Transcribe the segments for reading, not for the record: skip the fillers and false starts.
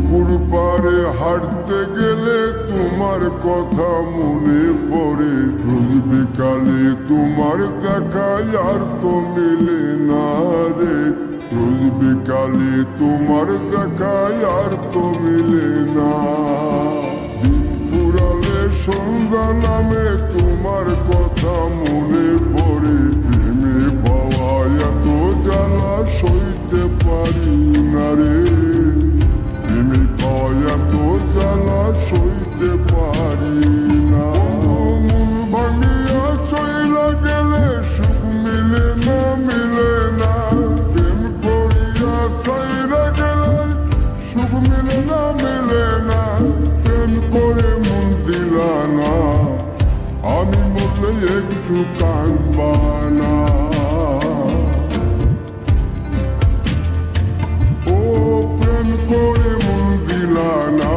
পুকুর পাড়ে হাঁটতে গেলে তোমার কথা মনে পড়ে। রোজ বিকালে তোমার দেখা আর তো মিলে না রে। রোজ বিকালে তোমার দেখা আর তো মিলে না। দিন ফুরালে সন্ধ্যা নামে তোমার কথা মনে পড়ে। প্রেমে পাওয়া এত জ্বালা সইতে পারি না রে। প্রেমে পাওয়া এত জ্বালা সইতে পারি না। মন ভাঙিয়া চইলা গেলে সুখ মিলে না, মিলে না। প্রেম করিয়া সাইরা গেলে সুখ মিলে না, মিলে না। প্রেম করে মন দিলা না, আমি মরলে একটু কাঁদবা না। ও প্রেম করে মন দিলা না,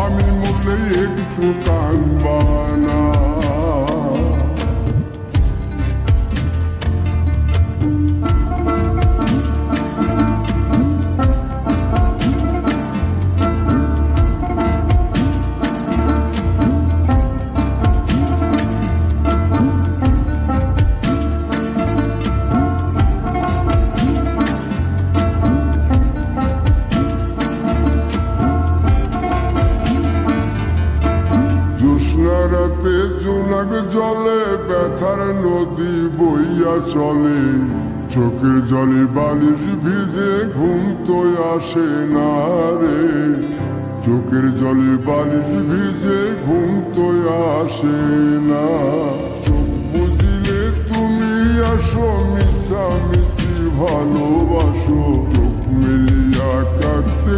আমি মরলে একটু কাঁদবা না। রাতে জোনাক জলে ব্যথার নদী বইয়া চলে। চোখের জলে বালিশ ভিজে ঘুম তো আসে না রে। চোখের জলে বালিশ ভিজে ঘুম তো আসে না। চোখ বুঝিলে তুমি আসো, মিশা মিশি ভালোবাসো। চোখ মিলিয়া কাঁদতে